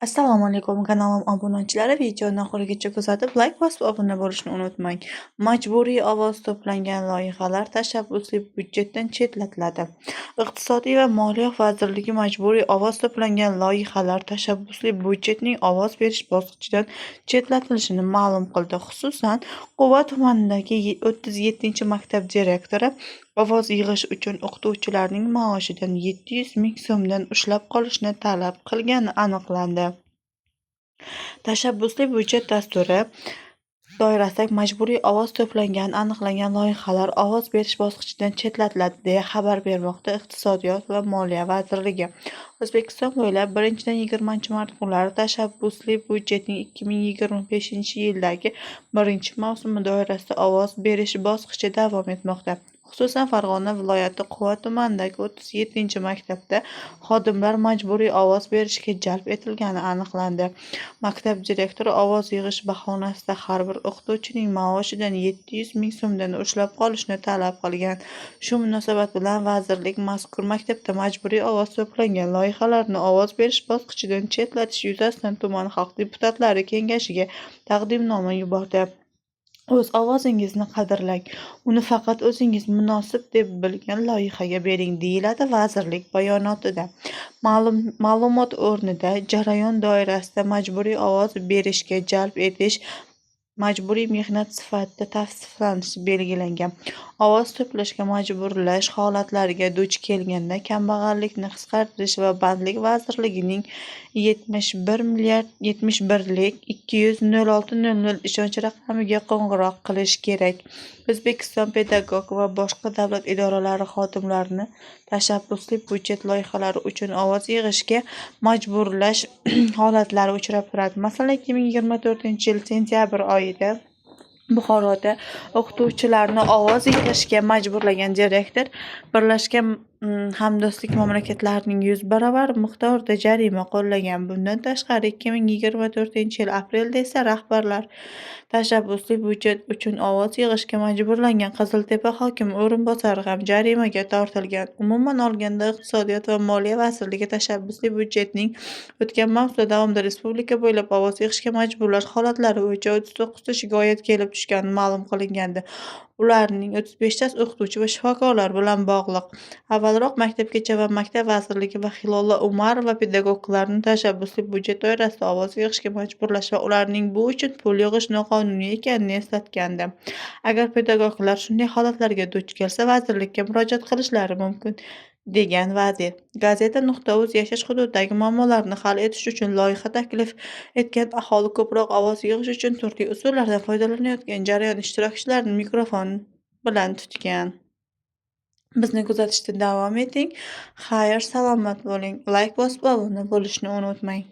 Assalomu alaykum, kanalim obunachilari. Videoni oxirigacha kuzatib, like bosib obuna bo'lishni unutmang. Majburiy ovoz to'plangan loyihalar tashabbusli byudjetdan chetlatiladi. Iqtisodiy va moliya vazirligi majburiy ovoz to'plangan loyihalar tashabbusli byudjetning ovoz berish bosqichidan chetlatilishini ma'lum qildi. Xususan, Quva tumanidagi 37-maktab direktori ovoz yig'ish uchun o'qituvchilarning maoshidan 700 ming so'mdan ushlab qolishni talab qilgani aniqlandi. Tashabbusli byudjet dasturi doirasida majburiy ovoz to'plangan aniqlangan loyihalar ovoz berish bosqichidan chetlatiladi deya xabar bermoqda Iqtisodiyot va moliya vazirligi. O'zbekiston bo'ylab 1-20 kunlari tashabbusli byudjetning 2025-yildagi birinchi mavsumi doirasida ovoz berish bosqichi davom etmoqda. Xususan, Farg'ona viloyati Quva tumanidagi 37-maktabda xodimlar majburiy ovoz berishga jalb etilgani aniqlandi. Maktab direktori ovoz yig'ish bahonasida har bir o'qituvchining maoshidan 700 ming so'mdan ushlab qolishni talab qilgan. Shu munosabat bilan vazirlik mazkur maktabda majburiy ovoz to'plangan loyihalarni ovoz berish bosqichidan chetlatish yuzasidan tuman xalq deputatlari kengashiga taqdimnoma yubordi. O'z ovozingizni qadrlang, uni faqat o'zingiz munosib deb bilgan loyihaga bering, deyiladi vazirlik bayonotida. Ma'lumot o'rnida jarayon doirasida majburiy ovoz berishga jalb etish majburiy mehnat sifatida tavsiflanishi belgilangan. Ovoz to'plashga majburlash holatlariga duch kelganda kambag'allikni qisqartirish va bandlik vazirligining 71 200 06 00 ishonch raqamiga qo'ng'iroq qilish kerak. O'zbekiston pedagog va boshqa davlat idoralari xodimlarini tashabbusli byudjet loyihalari uchun ovoz yig'ishga majburlash holatlari uchrab turadi. Masalan, 2024-yil sentyabr oyida Buxoroda o'qituvchilarni ovoz yig'ishga majburlagan direktor Birlashgan Hamdo'stlik mamlakatlarining 100 barobar miqdorda jarima qo'llagan. Bundan tashqari 2024-yil aprelda esa rahbarlar tashabbusli byudjet uchun ovoz yig'ishga majburlangan Qiziltepa hokimi o'rinbosari ham jarimaga tortilgan. Umuman olganda, Iqtisodiyot va moliya vazirligi tashabbusli byudjetning o'tgan mavsum davomida respublika bo'ylab ovoz yig'ishga majburlash holatlari bo'yicha 39 ta shikoyat kelib tushgani ma'lum qilingandi. Ularning 35tasi o'qituvchi va shifokorlar bilan bog'liq. Avvalroq Maktabgacha va maktab vazirligi va Hilola Umarova pedagoglarni tashabbusli byudjet doirasida ovoz yig'ishga majburlash va ularning bu uchun pul yig'ish noqonuniy ekanini eslatgandi. Agar pedagoglar shunday holatlarga duch kelsa, vazirlikka murojaat qilishlari mumkin, degan vazir. Gazeta.uz yashash hududidagi muammolarni hal etish uchun loyiha taklif etgan aholi ko'proq ovoz yig'ish uchun turli usullardan foydalanayotgan jarayon ishtirokchilarini mikrofon bilan tutgan. Bizni kuzatishda davom eting. Xayr, salomat bo'ling. Like bosib obuna bo'lishni unutmang.